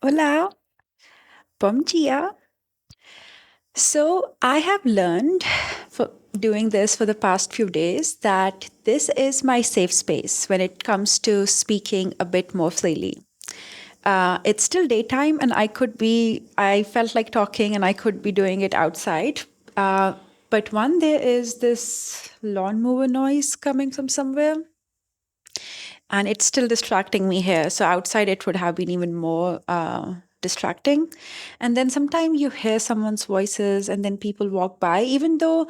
Hola, bom dia. So, I have learned for doing this for the past few days that this is my safe space when it comes to speaking a bit more freely. It's still daytime, and I felt like talking and I could be doing it outside. But one, there is this lawnmower noise coming from somewhere, and it's still distracting me here. So outside, it would have been even more distracting. And then sometimes you hear someone's voices, and then people walk by, even though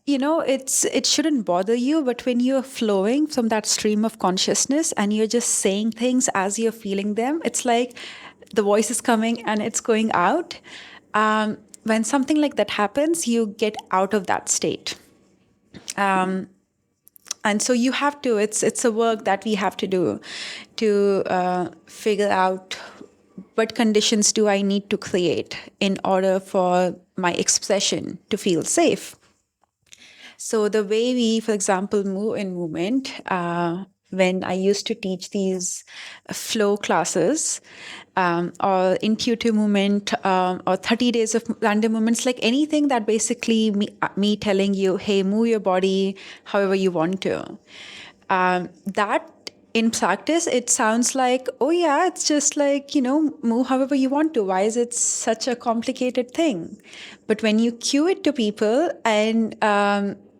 it shouldn't bother you. But when you're flowing from that stream of consciousness and you're just saying things as you're feeling them, it's like the voice is coming and it's going out. When something like that happens, you get out of that state. And so you have to, it's a work that we have to do to figure out what conditions do I need to create in order for my expression to feel safe. So the way we, for example, move in movement, when I used to teach these flow classes, or intuitive movement, or 30 days of random movements, like anything that basically me telling you, hey, move your body however you want to. That in practice, it sounds like, oh, yeah, it's just like, move however you want to. Why is it such a complicated thing? But when you cue it to people and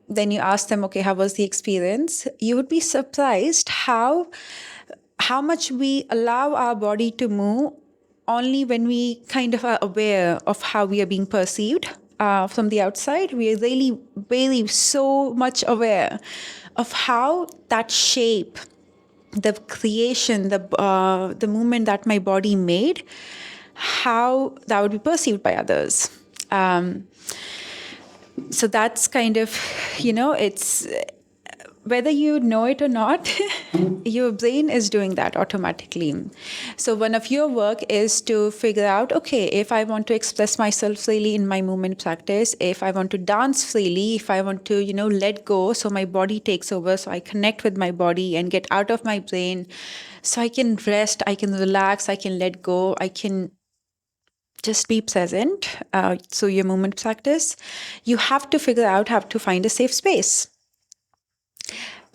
then you ask them, okay, how was the experience? You would be surprised how much we allow our body to move only when we kind of are aware of how we are being perceived from the outside. We are really, really so much aware of how that shape, the creation, the movement that my body made, how that would be perceived by others. So that's kind of, it's whether you know it or not, your brain is doing that automatically. So one of your work is to figure out, okay, if I want to express myself freely in my movement practice, if I want to dance freely, if I want to, let go so my body takes over, so I connect with my body and get out of my brain, so I can rest, I can relax, I can let go, I can just be present. So your movement practice, you have to figure out how to find a safe space.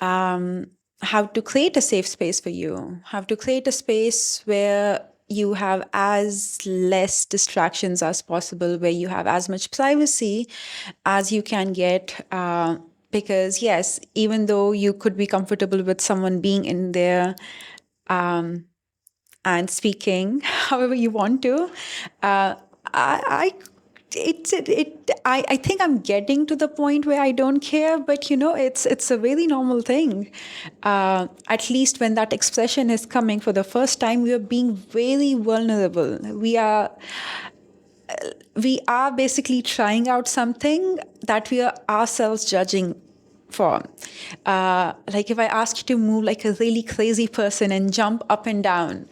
How to create a safe space for you, how to create a space where you have as less distractions as possible, where you have as much privacy as you can get. Because yes, even though you could be comfortable with someone being in there and speaking however you want to, I I think I'm getting to the point where I don't care, but it's a very normal thing. At least when that expression is coming for the first time, we are being very vulnerable. We are basically trying out something that we are ourselves judging for. Like if I ask you to move like a really crazy person and jump up and down,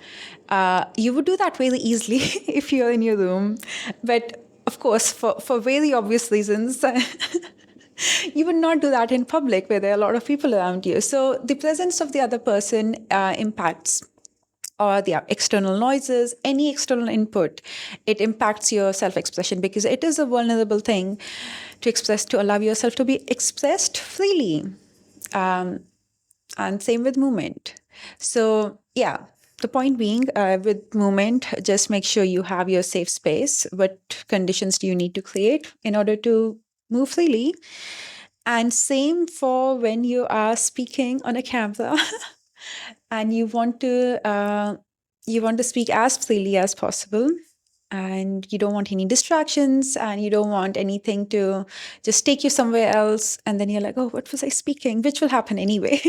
you would do that really easily if you're in your room. But of course, for very obvious reasons, you would not do that in public where there are a lot of people around you. So the presence of the other person impacts, or the external noises, any external input, it impacts your self-expression, because it is a vulnerable thing to express, to allow yourself to be expressed freely. And same with movement. So yeah, the point being, with movement, just make sure you have your safe space. What conditions do you need to create in order to move freely? And same for when you are speaking on a camera and you want to speak as freely as possible, and you don't want any distractions, and you don't want anything to just take you somewhere else, and then you're like, oh, what was I speaking, which will happen anyway.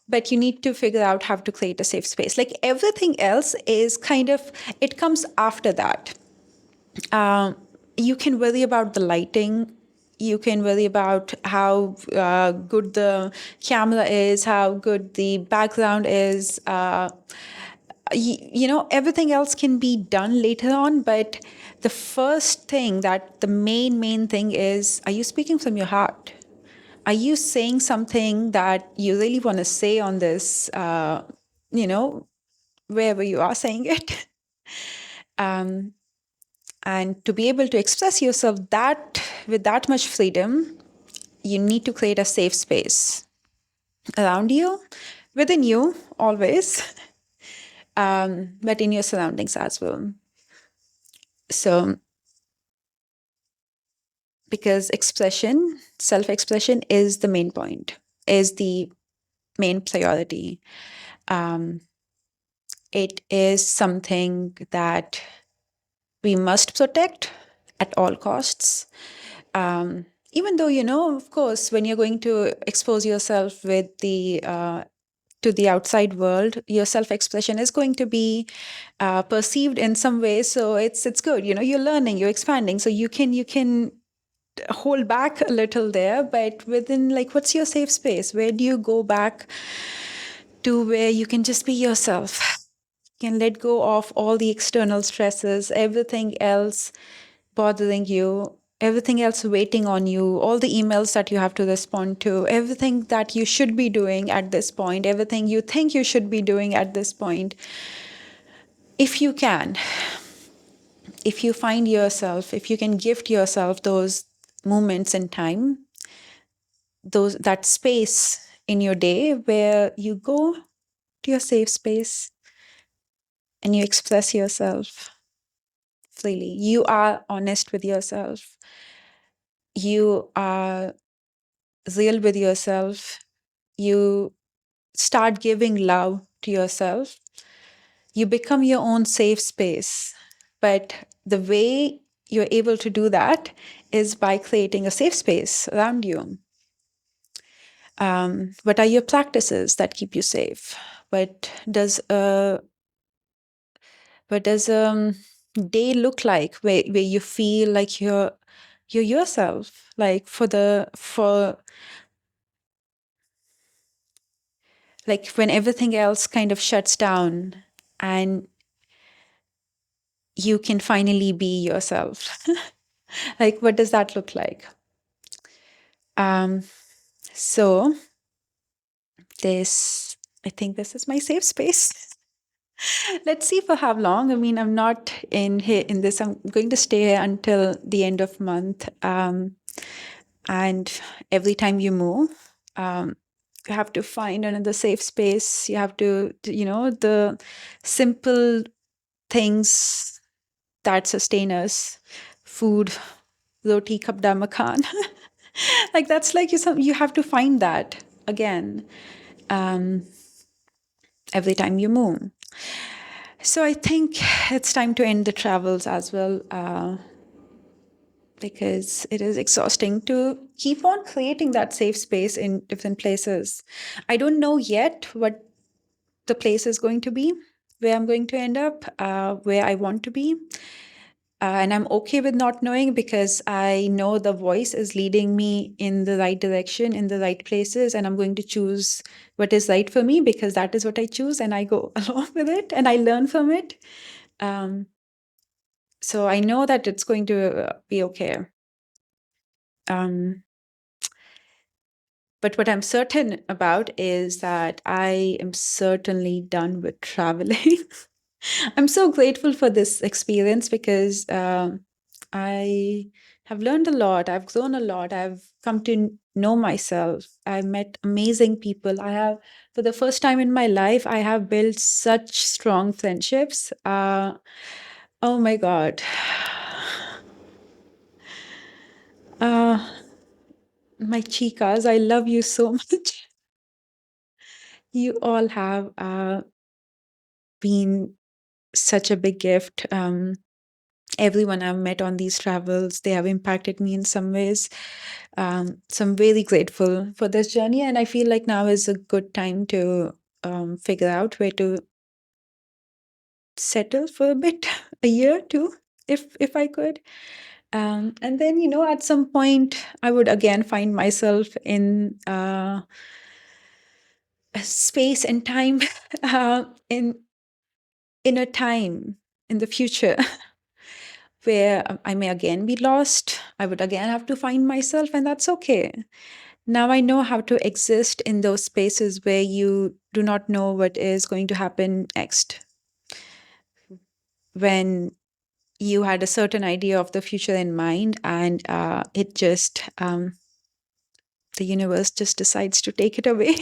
But you need to figure out how to create a safe space. Like everything else is kind of, it comes after that. You can worry about the lighting. You can worry about how good the camera is, how good the background is. Everything else can be done later on. But the first thing, that the main thing is, are you speaking from your heart? Are you saying something that you really want to say on this, wherever you are saying it? And to be able to express yourself that with that much freedom, you need to create a safe space around you, within you always, but in your surroundings as well. So, because expression, self expression is the main point, is the main priority. Um, it is something that we must protect at all costs. Even though, of course, when you're going to expose yourself with the to the outside world, your self-expression is going to be perceived in some way. So it's good. You're learning, you're expanding, so you can hold back a little there. But within, like, what's your safe space? Where do you go back to where you can just be yourself? You can let go of all the external stresses, everything else bothering you, everything else waiting on you, all the emails that you have to respond to, everything that you should be doing at this point, everything you think you should be doing at this point. If you can, if you find yourself, if you can gift yourself those moments in time, that space in your day where you go to your safe space and you express yourself freely. You are honest with yourself. You are real with yourself. You start giving love to yourself. You become your own safe space. But the way you're able to do that is by creating a safe space around you. What are your practices that keep you safe? What does a day look like where you feel like you're yourself? Like for like when everything else kind of shuts down and you can finally be yourself. Like, what does that look like? Um, so I think this is my safe space. Let's see for how long. I mean, I'm not in here in this. I'm going to stay here until the end of month. And every time you move, you have to find another safe space. You have to, the simple things that sustain us: food, roti kabda makan. Like, that's like you have to find that again, every time you move. So I think it's time to end the travels as well, because it is exhausting to keep on creating that safe space in different places. I don't know yet what the place is going to be, where I'm going to end up, where I want to be. And I'm okay with not knowing, because I know the voice is leading me in the right direction, in the right places, and I'm going to choose what is right for me, because that is what I choose, and I go along with it and I learn from it. So I know that it's going to be okay. Um, but what I'm certain about is that I am certainly done with traveling. I'm so grateful for this experience, because I have learned a lot. I've grown a lot. I've come to know myself. I've met amazing people. For the first time in my life, I have built such strong friendships. Oh my God. My chicas, I love you so much. You all have been such a big gift. Everyone I've met on these travels, they have impacted me in some ways. So I'm really grateful for this journey. And I feel like now is a good time to figure out where to settle for a bit, a year too, if I could. And then, at some point, I would again find myself in space and time, in a time in the future where I may again be lost. I would again have to find myself, and that's okay. Now I know how to exist in those spaces where you do not know what is going to happen next. When you had a certain idea of the future in mind, and it just the universe just decides to take it away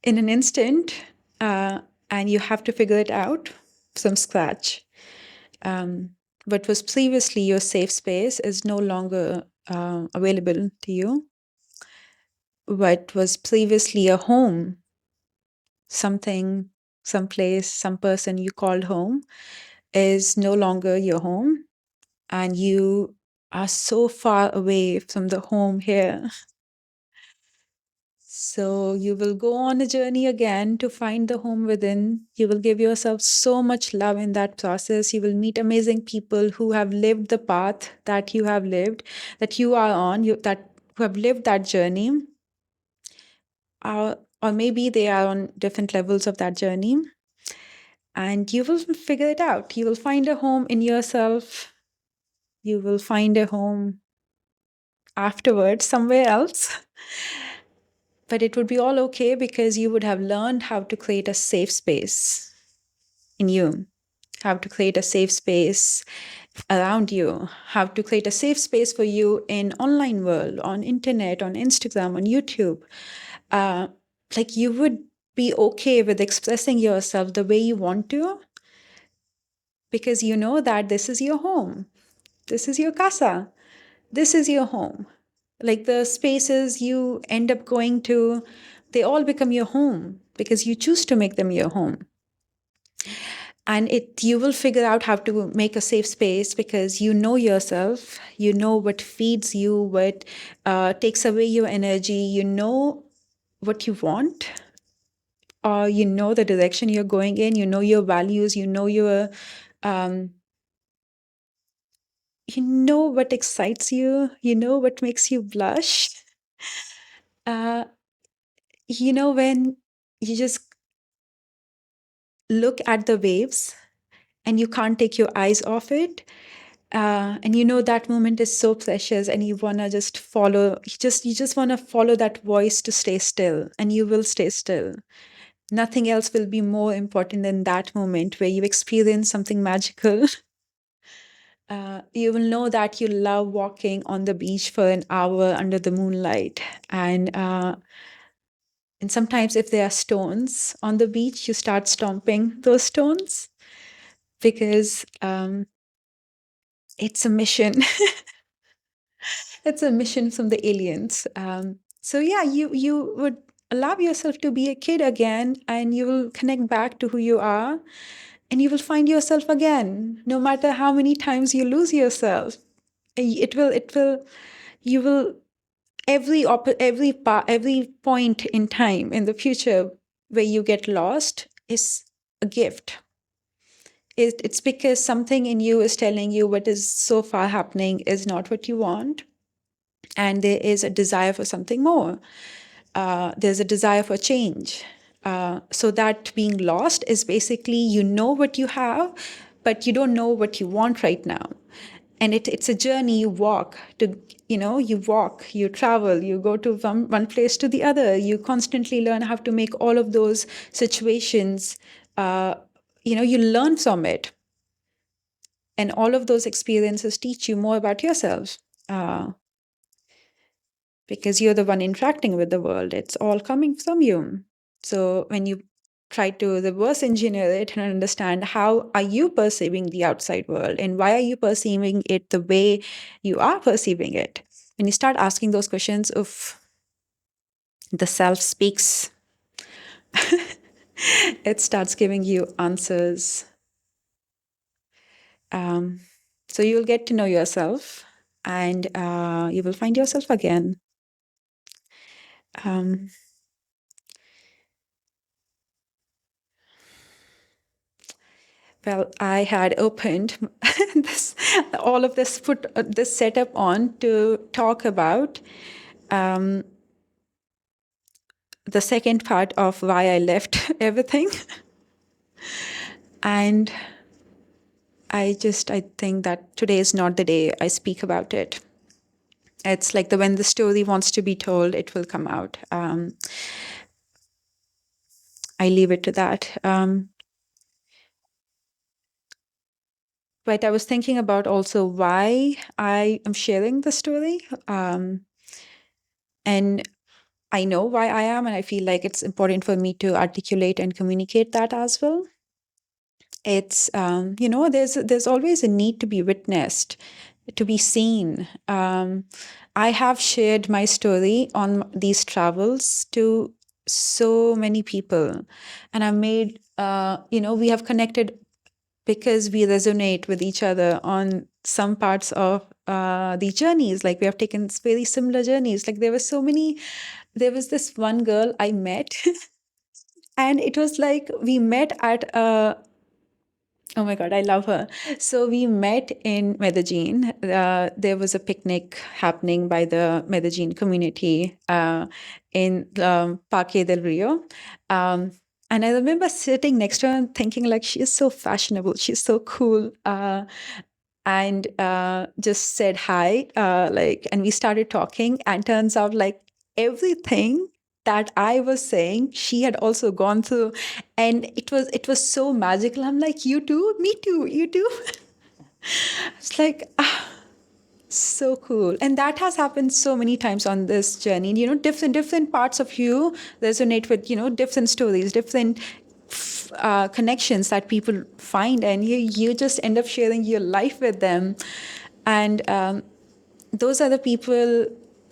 in an instant, uh, and you have to figure it out from scratch. Um, what was previously your safe space is no longer available to you. What was previously a home, something, some place, some person you called home, is no longer your home. And you are so far away from the home here. So you will go on a journey again to find the home within. You will give yourself so much love in that process. You will meet amazing people who have lived the path that you have lived, that you are on, that who have lived that journey. Or maybe they are on different levels of that journey. And you will figure it out. You will find a home in yourself. You will find a home afterwards somewhere else. But it would be all okay because you would have learned how to create a safe space in you, how to create a safe space around you, how to create a safe space for you in online world, on internet, on Instagram, on YouTube. Like you would be okay with expressing yourself the way you want to because you know that this is your home. This is your casa. This is your home. Like the spaces you end up going to, they all become your home because you choose to make them your home. And you will figure out how to make a safe space because you know yourself, you know what feeds you, what takes away your energy, you know what you want, or you know the direction you're going in, you know your values, um, you know what excites you, you know what makes you blush. uh, you know when you just look at the waves and you can't take your eyes off it, and you know that moment is so precious and you want to just follow, you just want to follow that voice to stay still, and you will stay still. Nothing else will be more important than that moment where you experience something magical. You will know that you love walking on the beach for an hour under the moonlight, and sometimes if there are stones on the beach, you start stomping those stones because it's a mission. It's a mission from the aliens. So yeah, you would allow yourself to be a kid again, and you will connect back to who you are, and you will find yourself again. No matter how many times you lose yourself, it will you will every point in time in the future where you get lost is a gift. It's because something in you is telling you what is so far happening is not what you want, and there is a desire for something more. There's a desire for change. So that being lost is basically you know what you have, but you don't know what you want right now. And it's a journey you walk to, you walk, you travel, you go to one place to the other. You constantly learn how to make all of those situations, you learn from it. And all of those experiences teach you more about yourself. Uh, because you're the one interacting with the world. It's all coming from you. So when you try to reverse engineer it and understand how are you perceiving the outside world and why are you perceiving it the way you are perceiving it, when you start asking those questions, of the self speaks. It starts giving you answers. Um, so you'll get to know yourself, and you will find yourself again. Um, Well, I had opened this, all of this, put this setup on to talk about um, the second part of why I left everything. And I think that today is not the day I speak about it. It's like when the story wants to be told, it will come out. I leave it to that. But I was thinking about also why I am sharing the story. And I know why I am, and I feel like it's important for me to articulate and communicate that as well. It's there's always a need to be witnessed, to be seen. I have shared my story on these travels to so many people, and I've made we have connected because we resonate with each other on some parts of the journeys. Like we have taken very similar journeys. Like there was this one girl I met, and it was like we met at a Oh my God, I love her. So we met in Medellin. There was a picnic happening by the Medellin community in Parque del Rio. Um, and I remember sitting next to her and thinking, like, she is so fashionable. She's so cool. And just said hi, and we started talking. And turns out, like, everything that I was saying, she had also gone through, and it was so magical. I'm like, you too, me too, you too. It's like so cool, and that has happened so many times on this journey. Different parts of you resonate with different stories, different connections that people find, and you just end up sharing your life with them, and those are the people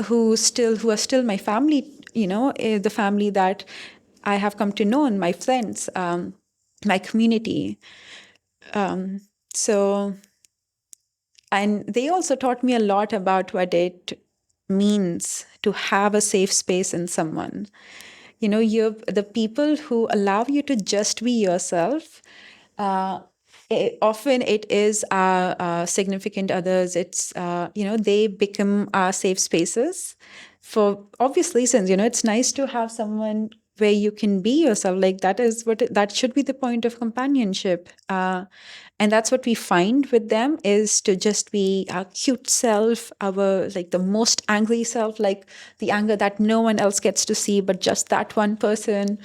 who are still my family, the family that I have come to know, and my friends, my community. So, and they also taught me a lot about what it means to have a safe space in someone. You're the people who allow you to just be yourself. Uh, Often it is our significant others. It's they become our safe spaces for obvious reasons. It's nice to have someone where you can be yourself. Like that should be the point of companionship. And that's what we find with them, is to just be our cute self, our like the most angry self, like the anger that no one else gets to see, but just that one person.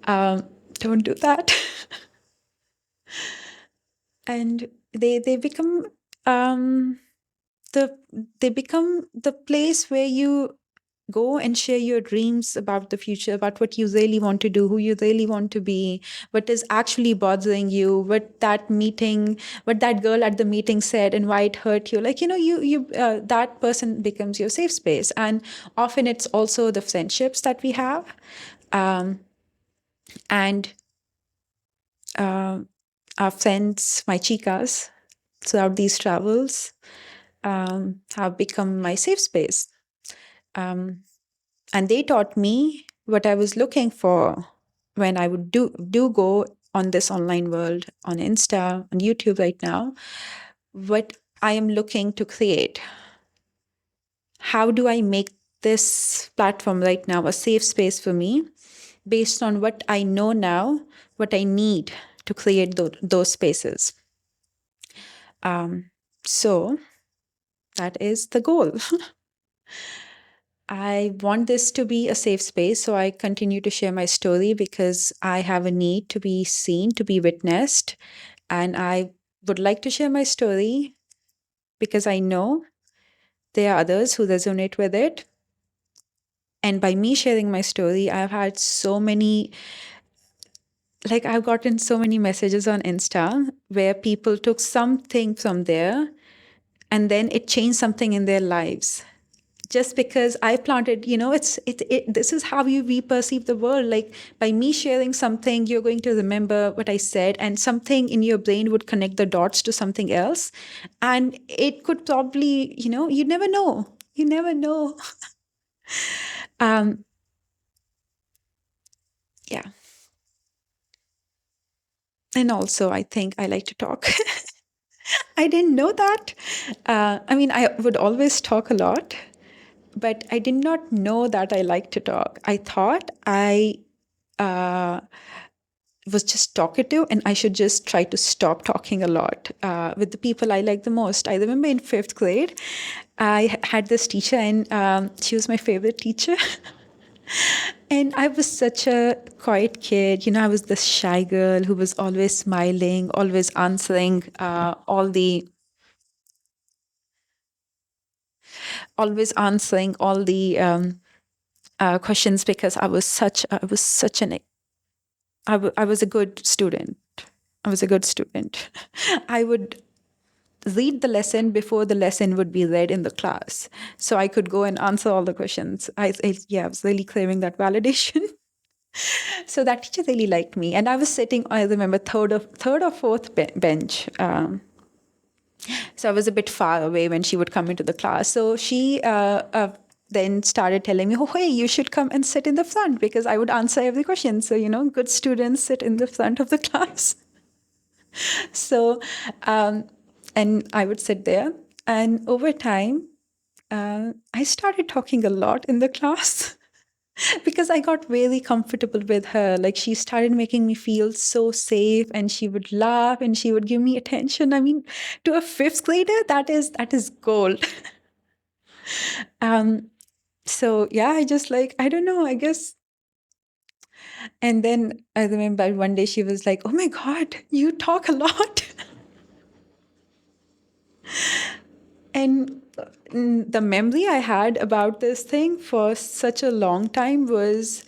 Don't do that. And they become the they become the place where you go and share your dreams about the future, about what you really want to do, who you really want to be, what is actually bothering you, what that girl at the meeting said and why it hurt you. Like, you that person becomes your safe space. And often it's also the friendships that we have. And our friends, my chicas, throughout these travels, have become my safe space. And they taught me what I was looking for when I would do go on this online world, on Insta, on YouTube right now, what I am looking to create. How do I make this platform right now a safe space for me based on what I know now, what I need to create those spaces? So that is the goal. I want this to be a safe space, so I continue to share my story because I have a need to be seen, to be witnessed. And I would like to share my story because I know there are others who resonate with it. And by me sharing my story, I've had I've gotten so many messages on Insta where people took something from there and then it changed something in their lives. Just because I planted, this is how we perceive the world. Like by me sharing something, you're going to remember what I said, and something in your brain would connect the dots to something else. And it could probably, you never know. You never know. Yeah. And also, I think I like to talk. I didn't know that. I mean, I would always talk a lot, but I did not know that I like to talk. I thought I was just talkative and I should just try to stop talking a lot with the people I like the most. I remember in 5th grade, I had this teacher, and she was my favorite teacher. And I was such a quiet kid. I was this shy girl who was always smiling, always answering all the questions because I was a good student. I was a good student. I would read the lesson before the lesson would be read in the class, so I could go and answer all the questions. Yeah, I was really craving that validation. So that teacher really liked me, and I was sitting. I remember third or fourth bench. So I was a bit far away when she would come into the class. So she then started telling me, "Oh, hey, you should come and sit in the front because I would answer every question." So good students sit in the front of the class. So, and I would sit there, and over time, I started talking a lot in the class. Because I got really comfortable with her. Like she started making me feel so safe, and she would laugh and she would give me attention. I mean, to a fifth grader, that is gold. um, so yeah, I just like, I don't know, I guess. And then I remember one day she was like, "Oh my God, you talk a lot." And the memory I had about this thing for such a long time was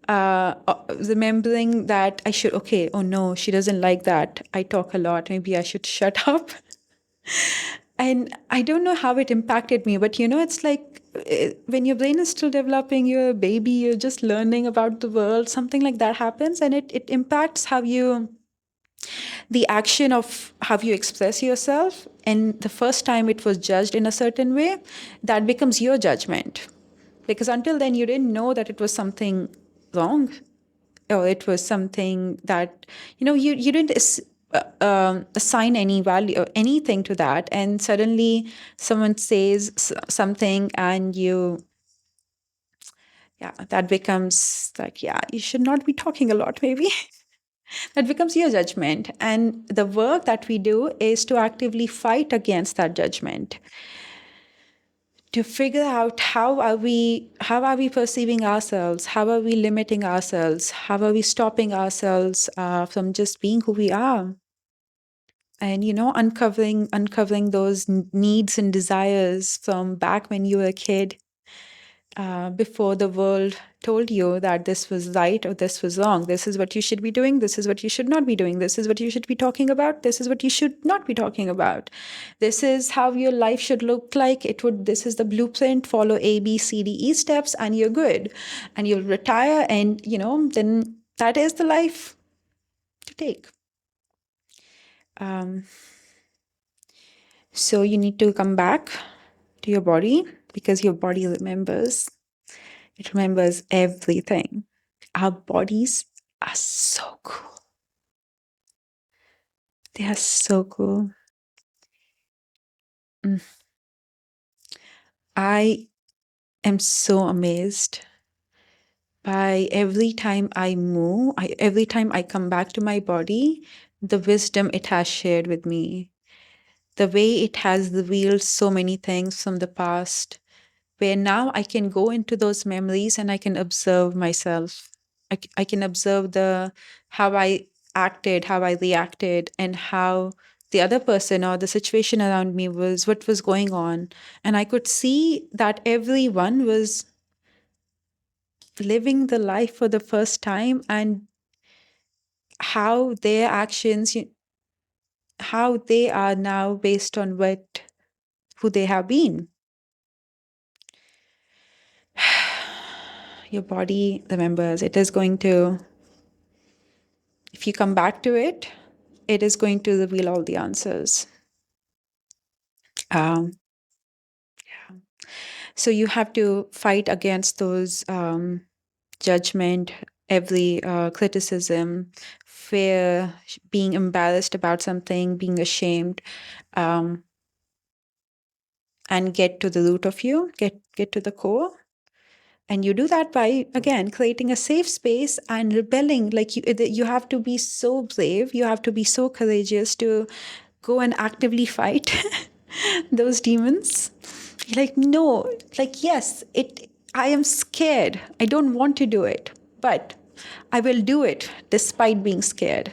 remembering that I should, okay, oh no, she doesn't like that. I talk a lot. Maybe I should shut up. And I don't know how it impacted me, but it's like when your brain is still developing, you're a baby, you're just learning about the world, something like that happens, and it impacts the action of how you express yourself. And the first time it was judged in a certain way, that becomes your judgment. Because until then, you didn't know that it was something wrong, or it was something that, you didn't assign any value or anything to that. And suddenly someone says something, and yeah, that becomes like, yeah, you should not be talking a lot, maybe. That becomes your judgment. And the work that we do is to actively fight against that judgment, to figure out how are we perceiving ourselves, how are we limiting ourselves, how are we stopping ourselves from just being who we are, and uncovering those needs and desires from back when you were a kid, before the world told you that this was right or this was wrong. This is what you should be doing. This is what you should not be doing. This is what you should be talking about. This is what you should not be talking about. This is how your life should look like. This is the blueprint. Follow A, B, C, D, E steps, and you're good. And you'll retire, and, then that is the life to take. So you need to come back to your body, because your body remembers. It remembers everything. Our bodies are so cool. They are so cool. I am so amazed by every time I move, every time I come back to my body, the wisdom it has shared with me, the way it has revealed so many things from the past, where now I can go into those memories and I can observe myself. I can observe how I acted, how I reacted, and how the other person or the situation around me what was going on. And I could see that everyone was living the life for the first time, and how their actions, how they are now based on who they have been. Your body remembers. It is going to, if you come back to it, it is going to reveal all the answers. Um, so you have to fight against those judgment, every criticism, fear, being embarrassed about something, being ashamed, and get to the root of you, get to the core. And you do that by, again, creating a safe space and rebelling. Like you have to be so brave, you have to be so courageous to go and actively fight those demons. You're like, no, like, yes, I am scared. I don't want to do it, but I will do it despite being scared.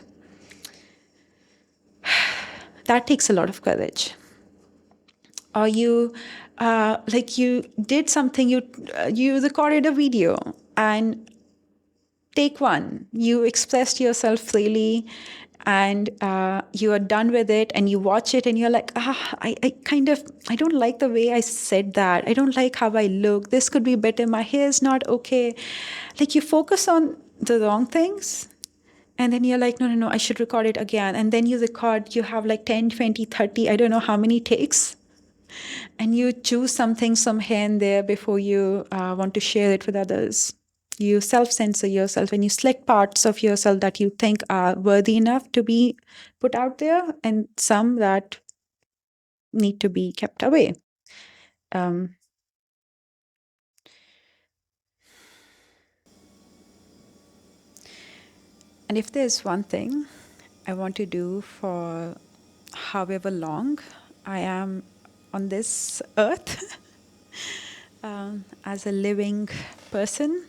That takes a lot of courage. Or you did something, you recorded a video, and take one, you expressed yourself freely, and you are done with it, and you watch it and you're like, I don't like the way I said that, I don't like how I look, this could be better, my hair is not okay. Like, you focus on the wrong things, and then you're like, no, no, no, I should record it again. And then you record, you have like 10, 20, 30, I don't know how many takes, and you choose something from here and there before you want to share it with others. You self-censor yourself, and you select parts of yourself that you think are worthy enough to be put out there, and some that need to be kept away. Um, and if there's one thing I want to do for however long I am on this earth, as a living person,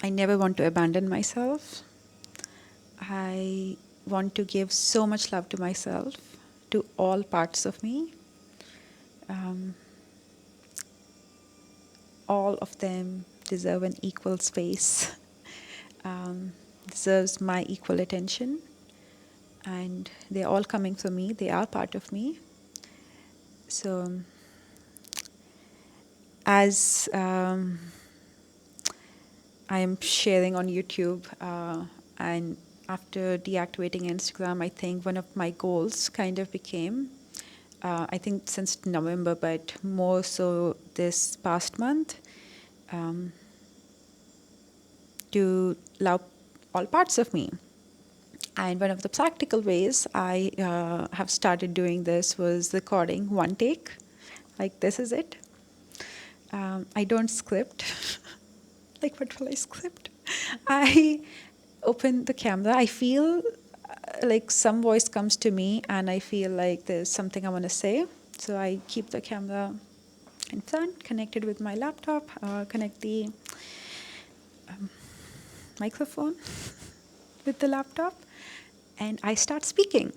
I never want to abandon myself. I want to give so much love to myself, to all parts of me. All of them deserve an equal space, deserves my equal attention, and they're all coming from me. They are part of me. So, as I am sharing on YouTube, and after deactivating Instagram, I think one of my goals kind of became, I think since November, but more so this past month, to love all parts of me. And one of the practical ways I have started doing this was recording one take, like this is it. I don't script. Like, what will I script? I open the camera. I feel like some voice comes to me, and I feel like there's something I want to say. So I keep the camera in front, connected with my laptop, connect the microphone with the laptop, and I start speaking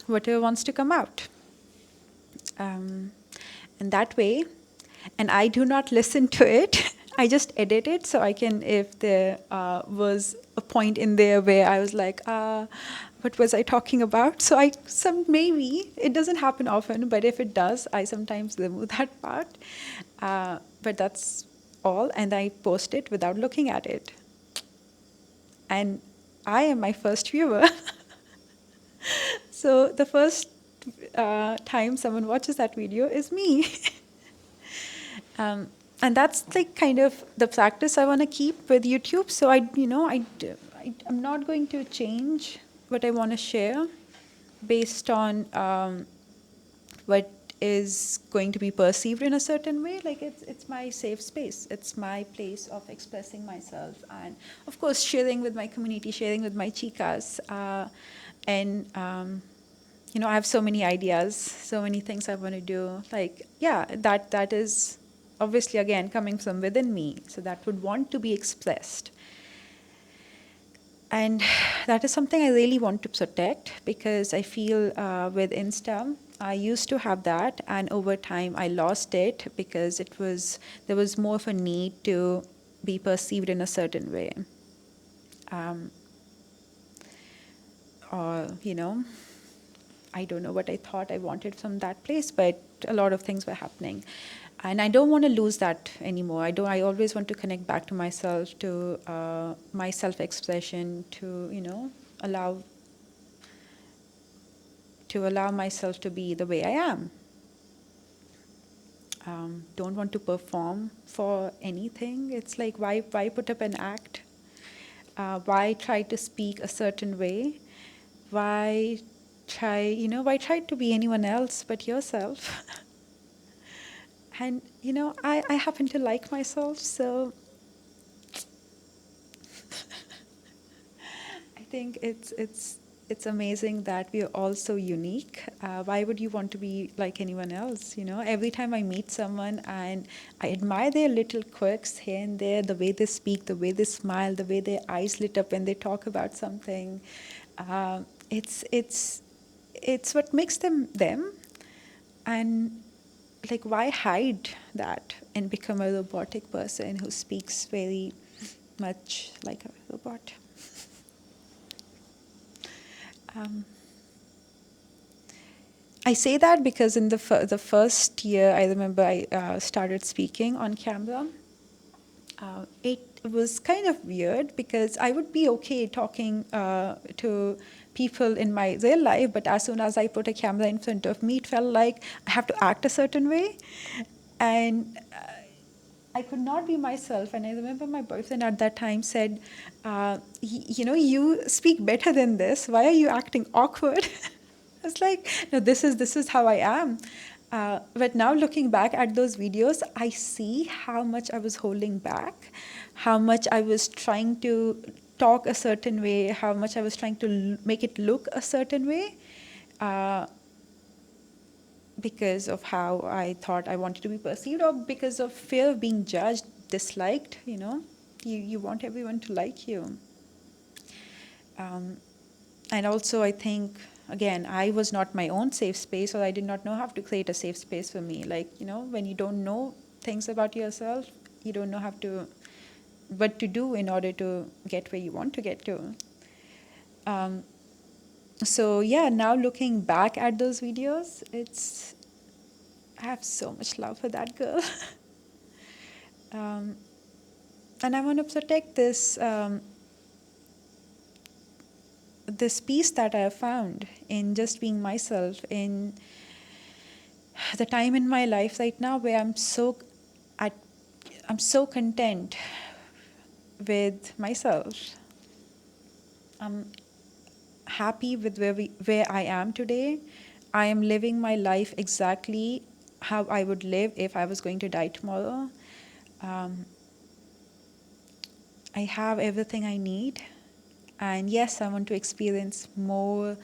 whatever wants to come out. And that way, and I do not listen to it. I just edit it so I can, if there was a point in there where I was like, what was I talking about? So maybe, it doesn't happen often, but if it does, I sometimes remove that part. But that's all, and I post it without looking at it. And I am my first viewer. So the first time someone watches that video is me. And that's like kind of the practice I want to keep with YouTube. So I'm not going to change what I want to share based on what is going to be perceived in a certain way. Like, it's my safe space. It's my place of expressing myself, and of course sharing with my community, sharing with my chicas, and I have so many ideas, so many things I want to do. Like, yeah, that is obviously, again, coming from within me. So that would want to be expressed. And that is something I really want to protect, because I feel with Insta, I used to have that, and over time I lost it because there was more of a need to be perceived in a certain way. Or, I don't know what I thought I wanted from that place, but a lot of things were happening. And I don't want to lose that anymore. I always want to connect back to myself, to my self-expression, to, allow myself to be the way I am. Don't want to perform for anything. It's like, why put up an act? Why try to speak a certain way? Why try to be anyone else but yourself? And, I happen to like myself, so I think it's it's amazing that we are all so unique. Why would you want to be like anyone else? Every time I meet someone and I admire their little quirks here and there, the way they speak, the way they smile, the way their eyes lit up when they talk about something. It's what makes them them. And like, why hide that and become a robotic person who speaks very much like a robot? Um, I say that because in the first year, I remember I started speaking on camera. It was kind of weird because I would be okay talking to people in my real life, but as soon as I put a camera in front of me, it felt like I have to act a certain way. And I could not be myself. And I remember my boyfriend at that time said, you speak better than this. Why are you acting awkward? I was like, no, this is how I am. But now looking back at those videos, I see how much I was holding back, how much I was trying to talk a certain way, how much I was trying to make it look a certain way. Because of how I thought I wanted to be perceived, or because of fear of being judged, disliked. You want everyone to like you. And also, I think, again, I was not my own safe space, or I did not know how to create a safe space for me. Like, when you don't know things about yourself, you don't know what to do in order to get where you want to get to. So yeah, now looking back at those videos, I have so much love for that girl. um, and I want to protect this peace that I have found in just being myself, in the time in my life right now where at, I'm so content with myself. I'm happy with where I am today. I am living my life exactly how I would live if I was going to die tomorrow. Um, I have everything I need. And yes, I want to experience more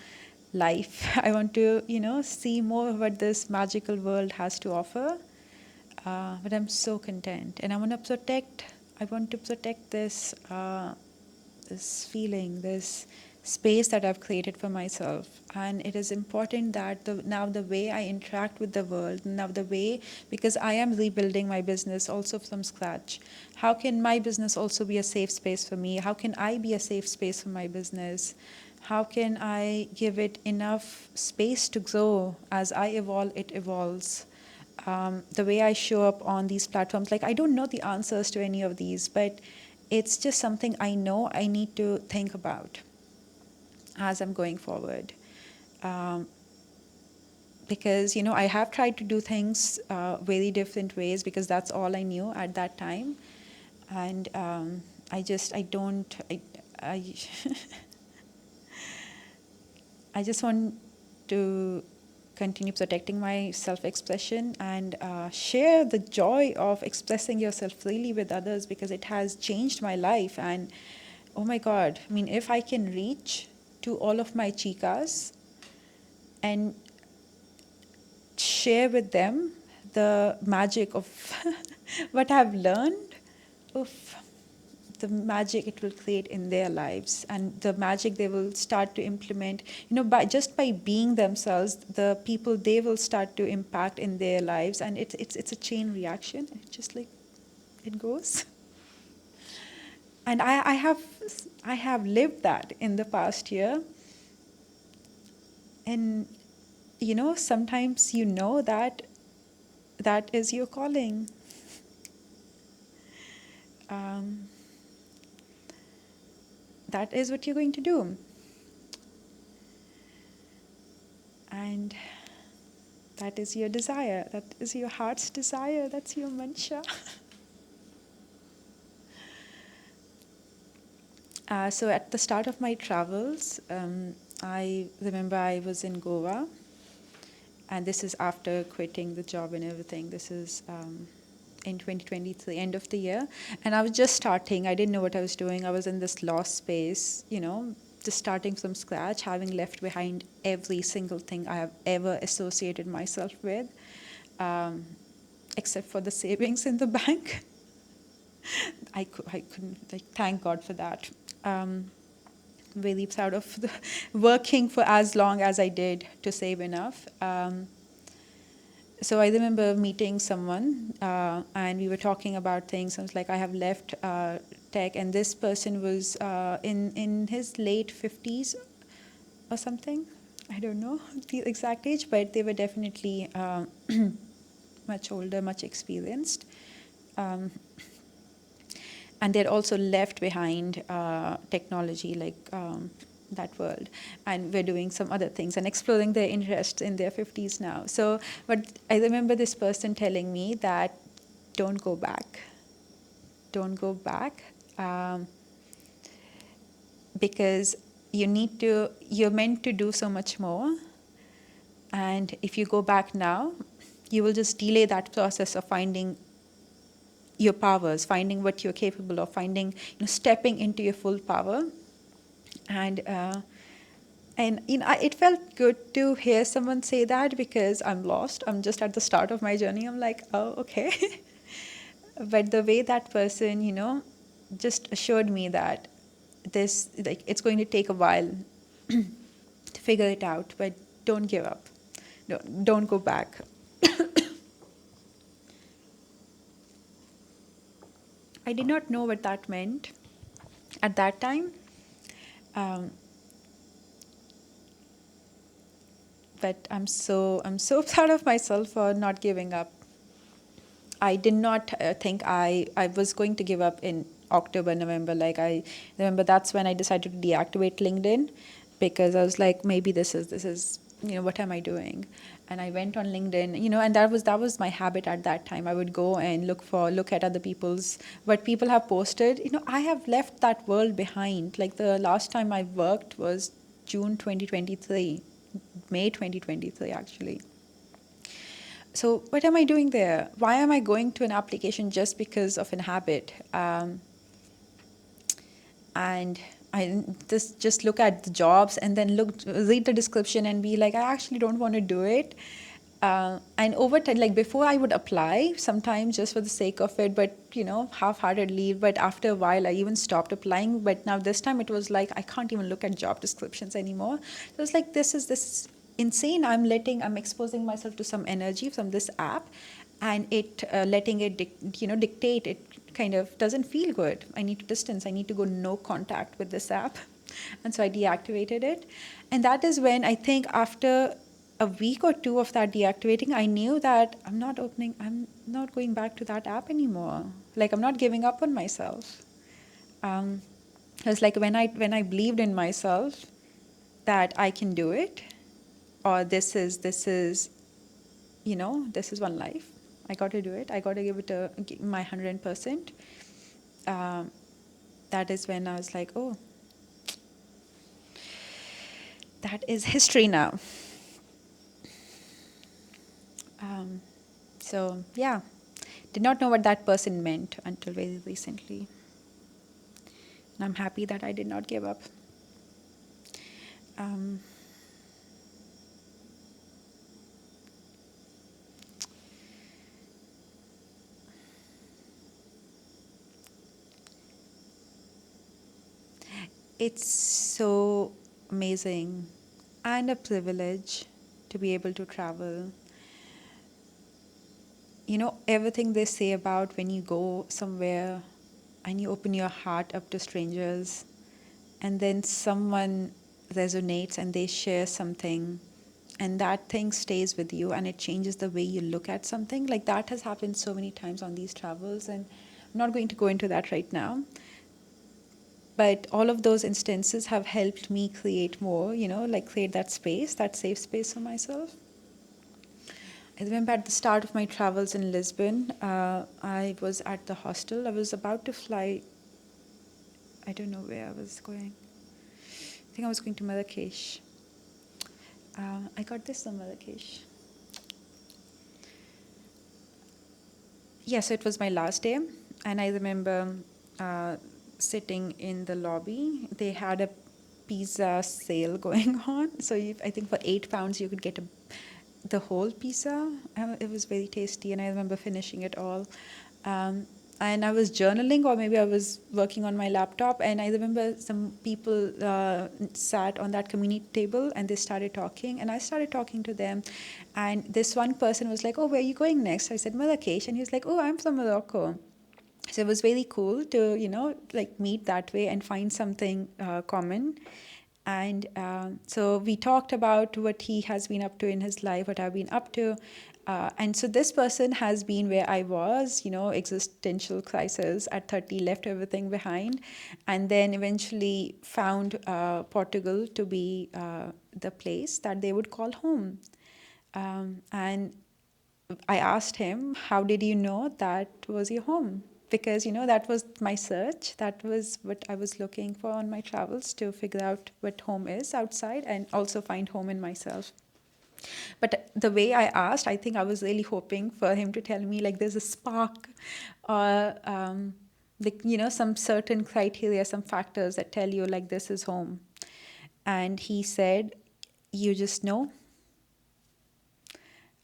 life. I want to, see more of what this magical world has to offer. But I'm so content, and I want to protect this feeling, this space that I've created for myself. And it is important that now the way I interact with the world, now the way, because I am rebuilding my business also from scratch. How can my business also be a safe space for me? How can I be a safe space for my business? How can I give it enough space to grow? As I evolve, it evolves. The way I show up on these platforms, like, I don't know the answers to any of these, but it's just something I know I need to think about as I'm going forward. Um, because, I have tried to do things very different ways, because that's all I knew at that time. And I don't, I, I just want to continue protecting my self-expression and share the joy of expressing yourself freely with others, because it has changed my life. And oh my God, I mean, if I can reach to all of my chicas and share with them the magic of what I've learned, of the magic it will create in their lives, and the magic they will start to implement, by being themselves, the people they will start to impact in their lives. And it's a chain reaction. It's just like it goes. And I have lived that in the past year. And sometimes that is your calling. um, that is what you're going to do. And that is your desire. That is your heart's desire. That's your mantra. So at the start of my travels, I remember I was in Goa, and this is after quitting the job and everything. This is in 2023, end of the year, and I was just starting. I didn't know what I was doing. I was in this lost space, just starting from scratch, having left behind every single thing I have ever associated myself with, um, except for the savings in the bank. I couldn't, like, thank God for that. Really proud of working for as long as I did to save enough. So I remember meeting someone, and we were talking about things. I was like, I have left tech, and this person was in his late 50s or something. I don't know the exact age, but they were definitely much older, much experienced. Um, and they'd also left behind technology, like that world, and we're doing some other things and exploring their interests in their 50s now. So, but I remember this person telling me that don't go back, don't go back, because you're meant to do so much more, and if you go back now, you will just delay that process of finding your powers, finding what you're capable of, finding, stepping into your full power. And it felt good to hear someone say that, because I'm lost. I'm just at the start of my journey. I'm like, oh, okay. But the way that person, just assured me that this, like, it's going to take a while to figure it out, but don't give up. Don't go back. I did not know what that meant at that time. Um, but I'm so proud of myself for not giving up. I did not think I was going to give up in October, November. Like, I remember that's when I decided to deactivate LinkedIn, because I was like, maybe this is what am I doing? And I went on LinkedIn, and that was my habit at that time. I would go and look at other people's, what people have posted. I have left that world behind. Like, the last time I worked was June 2023, May 2023 actually. So what am I doing there? Why am I going to an application just because of an habit? And I just look at the jobs and then read the description and be like, I actually don't want to do it. And over time, like, before I would apply sometimes just for the sake of it, but half-heartedly. But after a while, I even stopped applying. But now this time, it was like I can't even look at job descriptions anymore. So it's like, this is insane. I'm exposing myself to some energy from this app, and it letting it dictate. It kind of doesn't feel good. I need to distance. I need to go no contact with this app, and so I deactivated it. And that is when, I think, after a week or two of that deactivating, I knew that I'm not going back to that app anymore. Like, I'm not giving up on myself. It's like, when I believed in myself that I can do it, or this is one life. I got to do it. I got to give it my 100%. That is when I was like, oh, that is history now. So yeah, did not know what that person meant until very recently. And I'm happy that I did not give up. Um, it's so amazing and a privilege to be able to travel. Everything they say about when you go somewhere and you open your heart up to strangers, and then someone resonates and they share something, and that thing stays with you, and it changes the way you look at something. Like, that has happened so many times on these travels, and I'm not going to go into that right now. But all of those instances have helped me create more, like, create that space, that safe space for myself. I remember at the start of my travels in Lisbon, I was at the hostel. I was about to fly. I don't know where I was going. I think I was going to Marrakesh. I got this from Marrakesh. So it was my last day, and I remember sitting in the lobby. They had pizza sale going on. So I think for £8 you could get the whole pizza. It was very tasty, and I remember finishing it all. Um, and I was journaling, or maybe I was working on my laptop, and I remember some people sat on that community table and they started talking, and I started talking to them. And this one person was like, "Oh, where are you going next?" I said, "Marrakesh." And he was like, "Oh, I'm from Morocco." So it was very cool to, like meet that way and find something common. And so we talked about what he has been up to in his life, what I've been up to. And so this person has been where I was, existential crisis at 30, left everything behind, and then eventually found Portugal to be the place that they would call home. And I asked him, "How did you know that was your home?" Because, that was my search. That was what I was looking for on my travels, to figure out what home is outside and also find home in myself. But the way I asked, I think I was really hoping for him to tell me, like, there's a spark, or, like, some certain criteria, some factors that tell you, like, this is home. And he said, "You just know."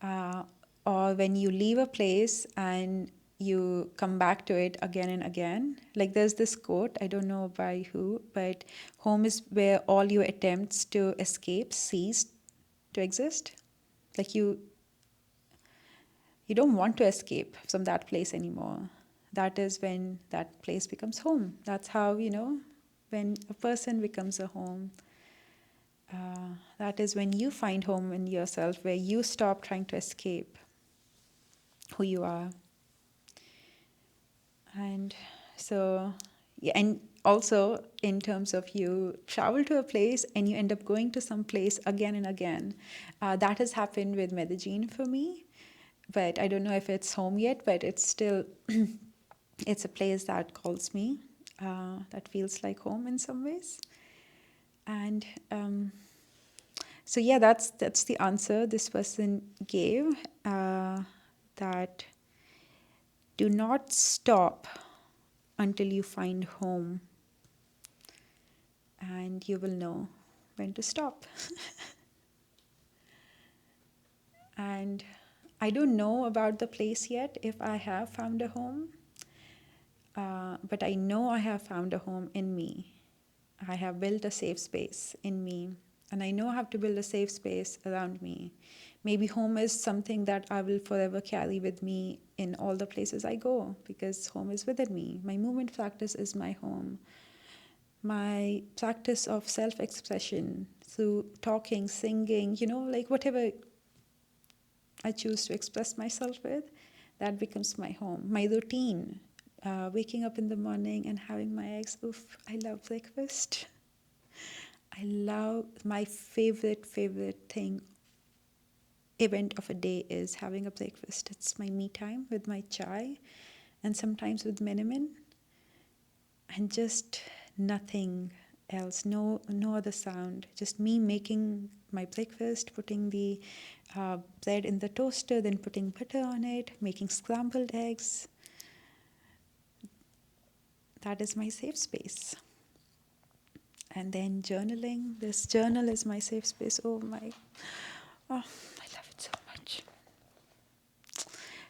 uh, or when you leave a place and you come back to it again and again. Like, there's this quote, I don't know by who, but home is where all your attempts to escape cease to exist. Like, you don't want to escape from that place anymore. That is when that place becomes home. That's how, when a person becomes a home. That is when you find home in yourself, where you stop trying to escape who you are. And so, yeah, and also in terms of, you travel to a place and you end up going to some place again and again. That has happened with Medellin for me, but I don't know if it's home yet, but it's still, it's a place that calls me, that feels like home in some ways. And so yeah, that's the answer this person gave, that do not stop until you find home, and you will know when to stop. And I don't know about the place yet, if I have found a home, but I know I have found a home in me. I have built a safe space in me, and I know how to build a safe space around me. Maybe home is something that I will forever carry with me in all the places I go, because home is within me. My movement practice is my home. My practice of self-expression through talking, singing, like whatever I choose to express myself with, that becomes my home. My routine, waking up in the morning and having my eggs. Oof, I love breakfast. I love, my favorite thing, event of a day is having a breakfast. It's my me time with my chai, and sometimes with miniman, and just nothing else, no other sound, just me making my breakfast, putting the bread in the toaster, then putting butter on it, making scrambled eggs. That is my safe space. And then journaling. This journal is my safe space. Oh, I love it so much.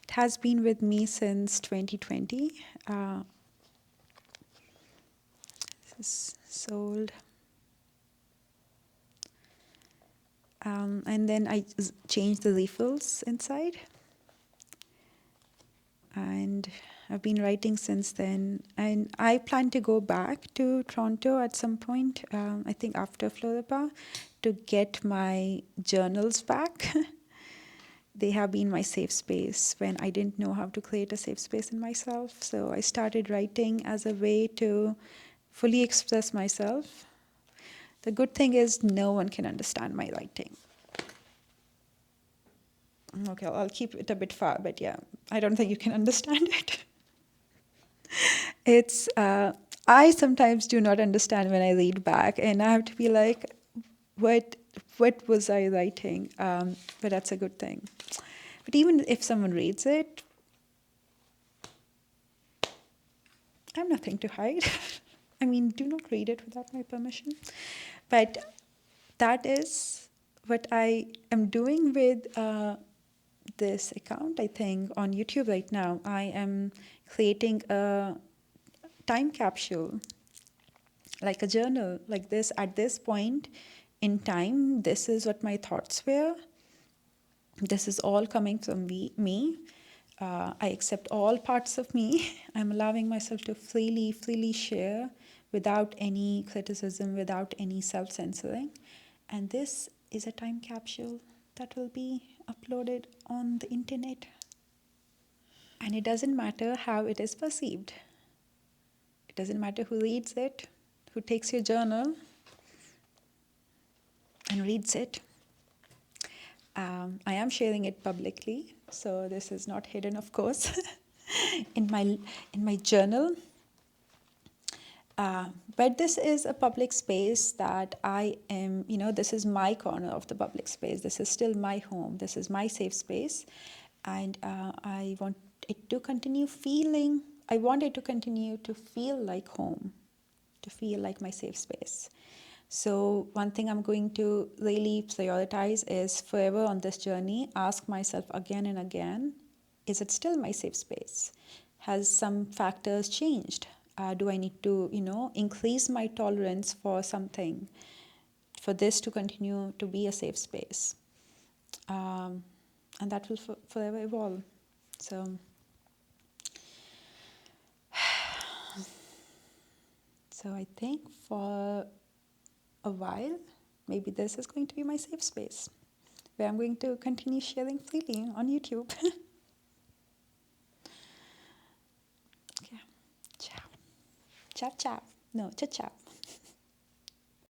It has been with me since 2020. This is sold. And then I changed the refills inside. And I've been writing since then. And I plan to go back to Toronto at some point, I think after Floripa, to get my journals back. They have been my safe space when I didn't know how to create a safe space in myself. So I started writing as a way to fully express myself. The good thing is no one can understand my writing. Okay, I'll keep it a bit far, but yeah, I don't think you can understand it. It's, I sometimes do not understand when I read back, and I have to be like, what was I writing? But that's a good thing. But even if someone reads it, I have nothing to hide. I mean, do not read it without my permission. But that is what I am doing with this account, I think, on YouTube right now. I am creating a time capsule, like a journal, like this. At this point in time, this is what my thoughts were. This is all coming from me. I accept all parts of me. I'm allowing myself to freely share without any criticism, without any self censoring. And this is a time capsule that will be uploaded on the internet. And it doesn't matter how it is perceived, it doesn't matter who reads it, who takes your journal and reads it. I am sharing it publicly, so this is not hidden, of course, in my journal. But this is a public space that I am, this is my corner of the public space. This is still my home. This is my safe space. And I want it to continue I want it to continue to feel like home, to feel like my safe space. So one thing I'm going to really prioritize is forever on this journey, ask myself again and again, is it still my safe space? Has some factors changed? Do I need to, increase my tolerance for something, for this to continue to be a safe space? And that will forever evolve. So, so I think for a while, maybe this is going to be my safe space, where I'm going to continue sharing freely on YouTube. Okay. Ciao. Ciao, ciao. No, ciao, ciao.